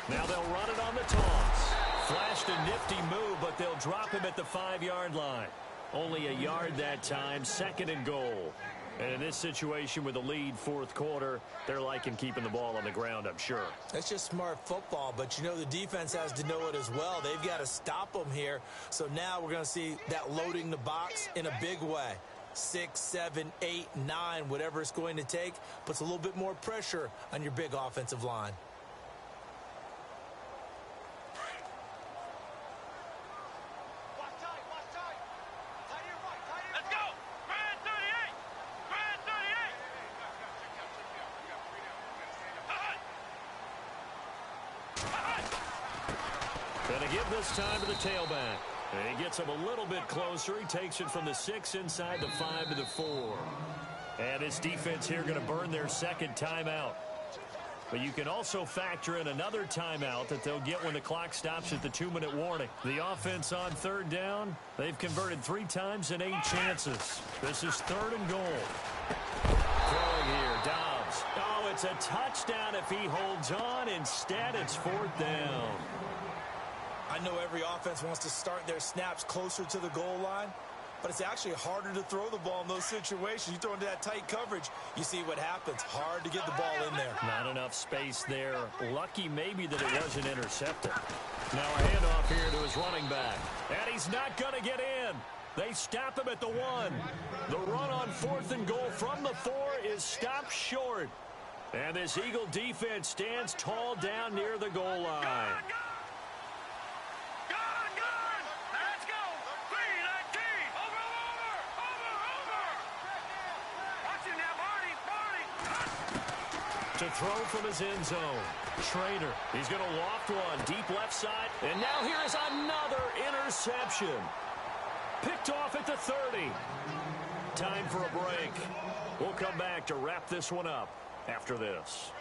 Now they'll run it on the toss. Flashed a nifty move, but they'll drop him at the 5-yard line. Only a yard that time, 2nd and goal. And in this situation with a lead 4th quarter, they're liking keeping the ball on the ground, I'm sure. That's just smart football, but you know the defense has to know it as well. They've got to stop them here. So now we're going to see that loading the box in a big way. 6, 7, 8, 9, whatever it's going to take, puts a little bit more pressure on your big offensive line. Going to give this time to the tailback. And he gets him a little bit closer. He takes it from the 6 inside the 5 to the 4. And this defense here going to burn their 2nd timeout. But you can also factor in another timeout that they'll get when the clock stops at the 2-minute warning. The offense on 3rd down, they've converted 3 times in 8 chances. This is 3rd and goal. Throwing here, Dobbs. Oh, it's a touchdown if he holds on. Instead, it's 4th down. I know every offense wants to start their snaps closer to the goal line, but it's actually harder to throw the ball in those situations. You throw into that tight coverage, you see what happens. Hard to get the ball in there. Not enough space there. Lucky maybe that it wasn't intercepted. Now a handoff here to his running back. And he's not going to get in. They stop him at the 1. The run on 4th and goal from the 4 is stopped short. And this Eagle defense stands tall down near the goal line. To throw from his end zone. Schrader, he's going to loft one deep left side. And now here is another interception. Picked off at the 30. Time for a break. We'll come back to wrap this one up after this.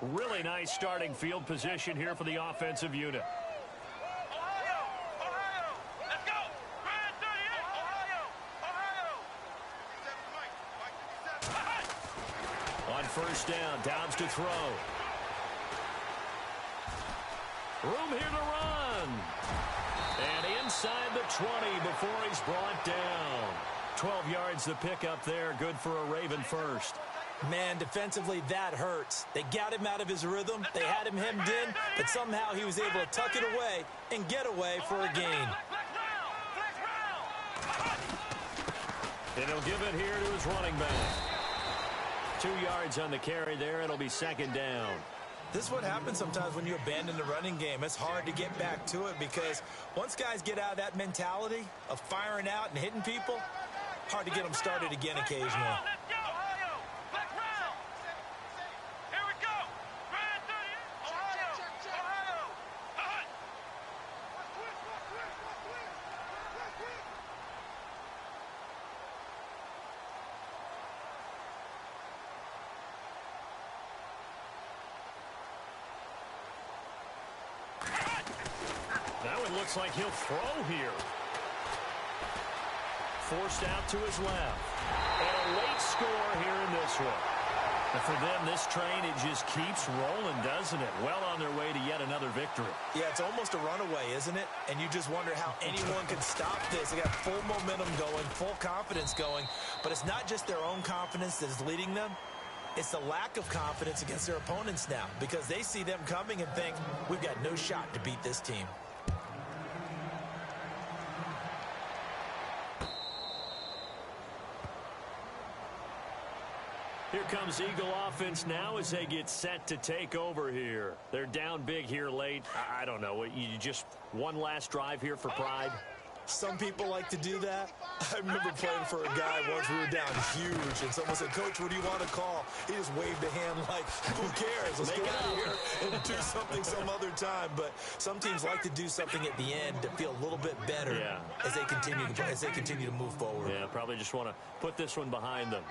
Really nice starting field position here for the offensive unit. On 1st down, Dobbs to throw. Room here to run. And inside the 20 before he's brought down. 12 yards to pick up there. Good for a Raven first. Man, defensively, that hurts. They got him out of his rhythm. They had him hemmed in, but somehow he was able to tuck it away and get away for a gain. And he'll give it here to his running back. 2 yards on the carry there. It'll be second down. This is what happens sometimes when you abandon the running game. It's hard to get back to it because once guys get out of that mentality of firing out and hitting people, hard to get them started again occasionally. Now it looks like he'll throw here. Forced out to his left. And a late score here in this one. And for them, this train, it just keeps rolling, doesn't it? Well on their way to yet another victory. Yeah, it's almost a runaway, isn't it? And you just wonder how anyone can stop this. They got full momentum going, full confidence going. But it's not just their own confidence that is leading them. It's the lack of confidence against their opponents now because they see them coming and think, we've got no shot to beat this team. Here comes Eagle offense now as they get set to take over here. They're down big here late. I don't know. You just one last drive here for pride? Some people like to do that. I remember playing for a guy once. We were down huge, and someone said, Coach, what do you want to call? He just waved a hand like, who cares? Let's get out of here and do something some other time. But some teams like to do something at the end to feel a little bit better as they continue to move forward. Yeah, probably just want to put this one behind them.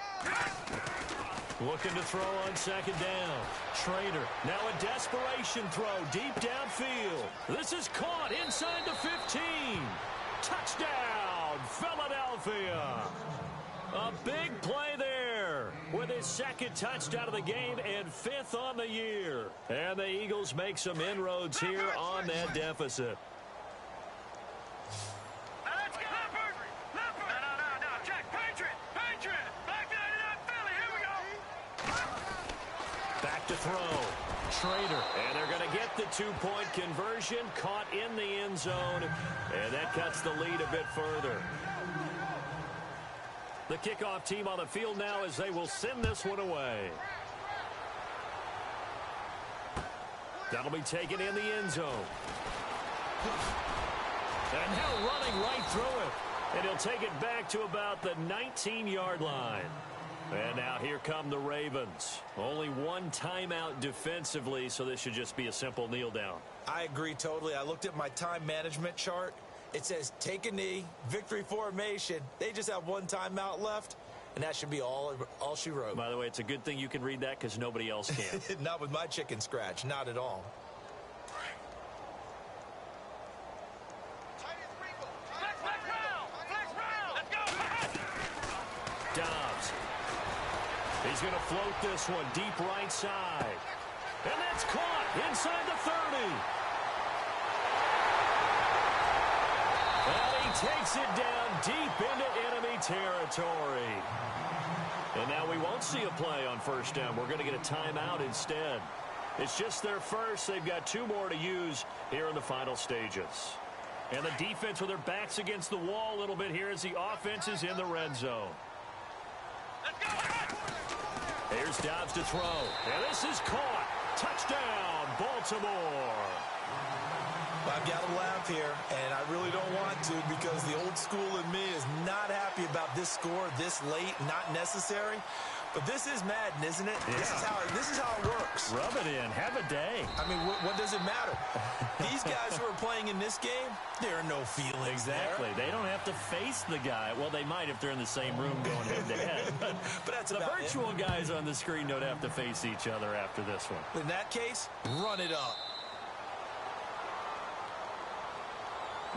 Looking to throw on second down. Schrader, now a desperation throw deep downfield. This is caught inside the 15. Touchdown, Philadelphia. A big play there with his second touchdown of the game and 5th on the year. And the Eagles make some inroads here on that deficit. Back to throw. Schrader. And they're going to get the 2-point conversion. Caught in the end zone. And that cuts the lead a bit further. The kickoff team on the field now as they will send this one away. That'll be taken in the end zone. And now running right through it. And he'll take it back to about the 19-yard line. And now here come the Ravens. Only one timeout defensively, so this should just be a simple kneel down. I agree totally. I looked at my time management chart. It says take a knee, victory formation. They just have one timeout left, and that should be all she wrote. By the way, it's a good thing you can read that because nobody else can. Not with my chicken scratch, not at all. Dobbs. He's going to float this one deep right side. And that's caught inside the 30. And he takes it down deep into enemy territory. And now we won't see a play on first down. We're going to get a timeout instead. It's just their first. They've got 2 more to use here in the final stages. And the defense with their backs against the wall a little bit here as the offense is in the red zone. Here's Dobbs to throw. And this is caught. Touchdown, Baltimore. I've got to laugh here, and I really don't want to because the old school in me is not happy about this score this late, not necessary. But this is Madden, isn't it? Yeah. This is how it works. Rub it in. Have a day. I mean, what does it matter? These guys who are playing in this game, there are no feelings exactly. There. They don't have to face the guy. Well, they might if they're in the same room going head-to-head. But that's the virtual guys on the screen don't have to face each other after this one. In that case, run it up.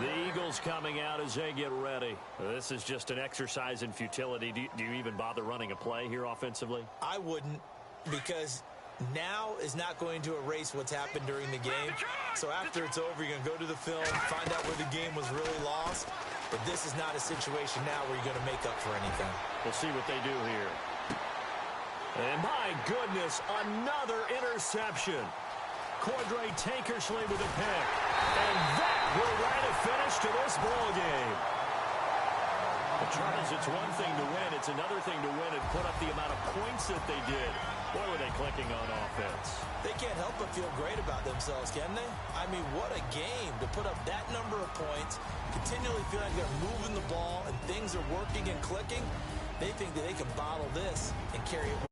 The Eagles coming out as they get ready. This is just an exercise in futility. Do you even bother running a play here offensively? I wouldn't, because now is not going to erase what's happened during the game. So after it's over, you're going to go to the film, find out where the game was really lost. But this is not a situation now where you're going to make up for anything. We'll see what they do here. And My goodness, another interception. Cordray Tankersley with a pick. And that will write a finish to this ball game. Charles, it's one thing to win. It's another thing to win and put up the amount of points that they did. Boy, were they clicking on offense. They can't help but feel great about themselves, can they? I mean, what a game to put up that number of points, continually feel like they're moving the ball and things are working and clicking. They think that they can bottle this and carry it.